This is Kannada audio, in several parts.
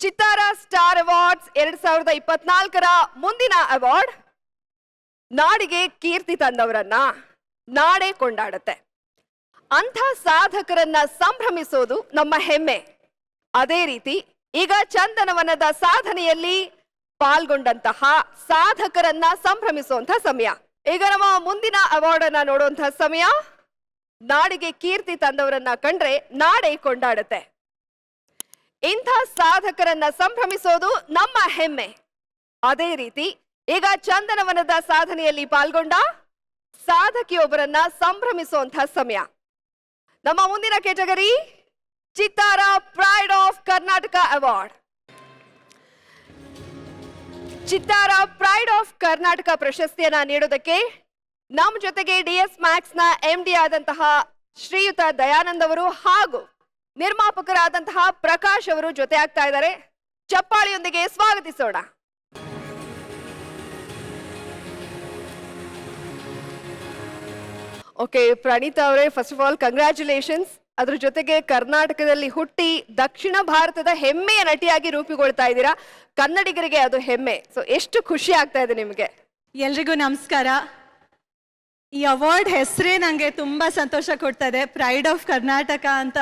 ಚಿತ್ತಾರ ಸ್ಟಾರ್ ಅವಾರ್ಡ್ಸ್ 2024ರ ಮುಂದಿನ ಅವಾರ್ಡ್ ನಾಡಿಗೆ ಕೀರ್ತಿ ತಂದವರನ್ನ ನಾಡೇ ಕೊಂಡಾಡುತ್ತೆ. ಅಂಥ ಸಾಧಕರನ್ನ ಸಂಭ್ರಮಿಸೋದು ನಮ್ಮ ಹೆಮ್ಮೆ. ಅದೇ ರೀತಿ ಈಗ ಚಂದನವನದ ಸಾಧನೆಯಲ್ಲಿ ಪಾಲ್ಗೊಂಡಂತಹ ಸಾಧಕರನ್ನ ಸಂಭ್ರಮಿಸುವಂತ ಸಮಯ. ಈಗ ನಮ್ಮ ಮುಂದಿನ ಅವಾರ್ಡ್ ಅನ್ನ ನೋಡುವಂತಹ ಸಮಯ. ನಾಡಿಗೆ ಕೀರ್ತಿ ತಂದವರನ್ನ ಕಂಡ್ರೆ ನಾಡೇ ಕೊಂಡಾಡುತ್ತೆ. ಇಂಥ ಸಾಧಕರನ್ನ ಸಂಭ್ರಮಿಸೋದು ನಮ್ಮ ಹೆಮ್ಮೆ. ಅದೇ ರೀತಿ ಈಗ ಚಂದನವನದ ಸಾಧನೆಯಲ್ಲಿ ಪಾಲ್ಗೊಂಡ ಸಾಧಕಿಯೊಬ್ಬರನ್ನ ಸಂಭ್ರಮಿಸುವಂತಹ ಸಮಯ. ನಮ್ಮ ಮುಂದಿನ ಕೆಟಗರಿ ಚಿತ್ತಾರ ಪ್ರೈಡ್ ಆಫ್ ಕರ್ನಾಟಕ ಅವಾರ್ಡ್. ಚಿತ್ತಾರ ಪ್ರೈಡ್ ಆಫ್ ಕರ್ನಾಟಕ ಪ್ರಶಸ್ತಿಯನ್ನ ನೀಡೋದಕ್ಕೆ ನಮ್ಮ ಜೊತೆಗೆ DS Max ನ MD ಆದಂತಹ ಶ್ರೀಯುತ ದಯಾನಂದ್ ಅವರು ಹಾಗೂ ನಿರ್ಮಾಪಕರಾದಂತಹ ಪ್ರಕಾಶ್ ಅವರು ಜೊತೆ ಆಗ್ತಾ ಇದ್ದಾರೆ. ಚಪ್ಪಾಳಿಯೊಂದಿಗೆ ಸ್ವಾಗತಿಸೋಣ. ಓಕೆ ಪ್ರಣೀತಾ ಅವರೇ, ಫಸ್ಟ್ ಆಫ್ ಆಲ್ ಕಂಗ್ರ್ಯಾಚುಲೇಷನ್ಸ್. ಅದ್ರ ಜೊತೆಗೆ ಕರ್ನಾಟಕದಲ್ಲಿ ಹುಟ್ಟಿ ದಕ್ಷಿಣ ಭಾರತದ ಹೆಮ್ಮೆಯ ನಟಿಯಾಗಿ ರೂಪುಗೊಳ್ತಾ ಇದ್ದೀರಾ. ಕನ್ನಡಿಗರಿಗೆ ಅದು ಹೆಮ್ಮೆ. ಸೊ ಎಷ್ಟು ಖುಷಿ ಆಗ್ತಾ ಇದೆ ನಿಮಗೆ? ಎಲ್ರಿಗೂ ನಮಸ್ಕಾರ. ಈ ಅವಾರ್ಡ್ ಹೆಸರೇ ನನಗೆ ತುಂಬ ಸಂತೋಷ ಕೊಡ್ತಾ ಇದೆ. ಪ್ರೈಡ್ ಆಫ್ ಕರ್ನಾಟಕ ಅಂತ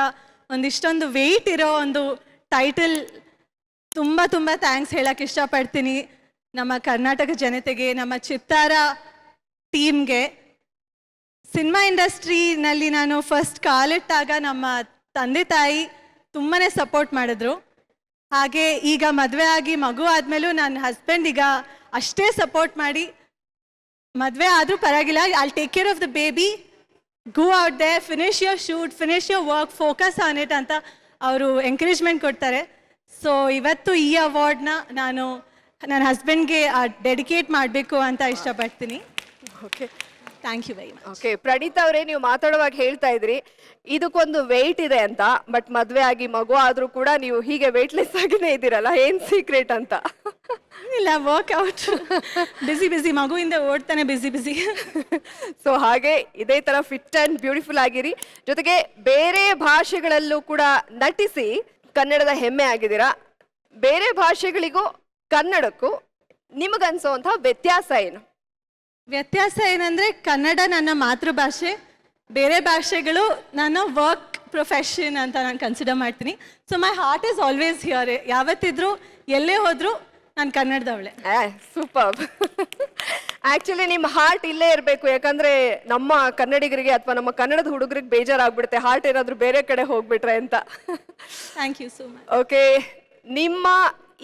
ಒಂದಿಷ್ಟೊಂದು ವೆಯ್ಟ್ ಇರೋ ಒಂದು ಟೈಟಲ್. ತುಂಬ ತುಂಬ ಥ್ಯಾಂಕ್ಸ್ ಹೇಳಕ್ಕೆ ಇಷ್ಟಪಡ್ತೀನಿ ನಮ್ಮ ಕರ್ನಾಟಕ ಜನತೆಗೆ, ನಮ್ಮ ಚಿತ್ತಾರ ಟೀಮ್ಗೆ. ಸಿನಿಮಾ ಇಂಡಸ್ಟ್ರಿನಲ್ಲಿ ನಾನು ಫಸ್ಟ್ ಕಾಲಿಟ್ಟಾಗ ನಮ್ಮ ತಂದೆ ತಾಯಿ ತುಂಬಾ ಸಪೋರ್ಟ್ ಮಾಡಿದ್ರು. ಹಾಗೆ ಈಗ ಮದುವೆ ಆಗಿ ಮಗು ಆದಮೇಲೂ ನನ್ನ ಹಸ್ಬೆಂಡ್ ಈಗ ಅಷ್ಟೇ ಸಪೋರ್ಟ್ ಮಾಡಿ, ಮದುವೆ ಆದರೂ ಪರವಾಗಿಲ್ಲ, I'll take care of the baby, go out they, finish your shoot, finish your work, focus on it ಅಂತ ಅವರು ಎಂಕರೇಜ್ಮೆಂಟ್ ಕೊಡ್ತಾರೆ. ಸೊ ಇವತ್ತು ಈ ಅವಾರ್ಡ್ನ ನಾನು ನನ್ನ ಹಸ್ಬೆಂಡ್ಗೆ ಡೆಡಿಕೇಟ್ ಮಾಡಬೇಕು ಅಂತ ಇಷ್ಟಪಡ್ತೀನಿ. Okay, thank you very much. Okay Praneetha ಅವರೇ, ನೀವು ಮಾತಾಡುವಾಗ ಹೇಳ್ತಾ ಇದ್ರಿ ಇದಕ್ಕೊಂದು ವೆಯ್ಟ್ ಇದೆ ಅಂತ. ಬಟ್ ಮದುವೆ ಆಗಿ ಮಗು ಆದ್ರೂ ಕೂಡ ನೀವು ಹೀಗೆ ವೆಯ್ಟ್ಲೆಸ್ ಆಗಿನೇ ಇದ್ದೀರಲ್ಲ, ಏನ್ ಸೀಕ್ರೆಟ್ ಅಂತ? ಇಲ್ಲ, ವರ್ಕ್ಔಟ್, ಬಿಸಿ ಮಗುವಿಂದ ಓಡ್ತಾನೆ ಬಿಸಿ. ಸೊ ಹಾಗೆ ಇದೇ ತರ ಫಿಟ್ ಅಂಡ್ ಬ್ಯೂಟಿಫುಲ್ ಆಗಿರಿ. ಜೊತೆಗೆ ಬೇರೆ ಭಾಷೆಗಳಲ್ಲೂ ಕೂಡ ನಟಿಸಿ ಕನ್ನಡದ ಹೆಮ್ಮೆ ಆಗಿದ್ದೀರಾ. ಬೇರೆ ಭಾಷೆಗಳಿಗೂ ಕನ್ನಡಕ್ಕೂ ನಿಮಗನ್ಸೋಂಥ ವ್ಯತ್ಯಾಸ ಏನು? ವ್ಯತ್ಯಾಸ ಏನಂದರೆ, ಕನ್ನಡ ನನ್ನ ಮಾತೃಭಾಷೆ, ಬೇರೆ ಭಾಷೆಗಳು ನನ್ನ ವರ್ಕ್ ಪ್ರೊಫೆಷನ್ ಅಂತ ನಾನು ಕನ್ಸಿಡರ್ ಮಾಡ್ತೀನಿ. So my heart is always here. ಯಾವತ್ತಿದ್ರು ಎಲ್ಲೇ ಹೋದ್ರು ನಾನು ಕನ್ನಡದವಳೆ. ಸೂಪರ್. ಆಕ್ಚುಲಿ ನಿಮ್ಮ ಹಾರ್ಟ್ ಇಲ್ಲೇ ಇರಬೇಕು. ಯಾಕಂದ್ರೆ ನಮ್ಮ ಕನ್ನಡಿಗರಿಗೆ ಅಥವಾ ನಮ್ಮ ಕನ್ನಡದ ಹುಡುಗರಿಗೆ ಬೇಜಾರಾಗ್ಬಿಡುತ್ತೆ ಹಾರ್ಟ್ ಏನಾದರೂ ಬೇರೆ ಕಡೆ ಹೋಗ್ಬಿಟ್ರೆ ಅಂತ. Thank you so much. Okay, ನಿಮ್ಮ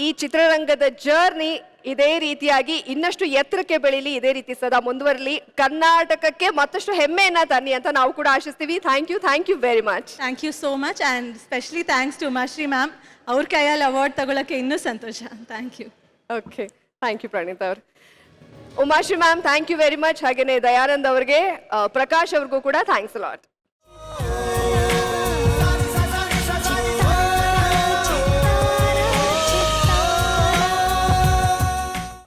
ಈ ಚಿತ್ರರಂಗದ ಜರ್ನಿ ಇದೇ ರೀತಿಯಾಗಿ ಇನ್ನಷ್ಟು ಎತ್ತರಕ್ಕೆ ಬೆಳೀಲಿ, ಇದೇ ರೀತಿ ಸದಾ ಮುಂದುವರಲಿ, ಕರ್ನಾಟಕಕ್ಕೆ ಮತ್ತಷ್ಟು ಹೆಮ್ಮೆಯನ್ನ ತನ್ನಿ ಅಂತ ನಾವು ಕೂಡ ಆಶಿಸ್ತೀವಿ. Thank you very much. Thank you so much and specially thanks to Umashree ma'am. ಅವ್ರ ಕೈಯಲ್ಲಿ ಅವಾರ್ಡ್ ತಗೊಳ್ಳೋಕ್ಕೆ ಇನ್ನೂ ಸಂತೋಷ. Thank you. Okay, thank you Praneetha ಅವರು. Umashree ma'am thank you very much. ಹಾಗೇನೆ ದಯಾನಂದ್ ಅವರಿಗೆ, ಪ್ರಕಾಶ್ ಅವ್ರಿಗೂ ಕೂಡ ಥ್ಯಾಂಕ್ಸ್ ಅ ಲಾಟ್.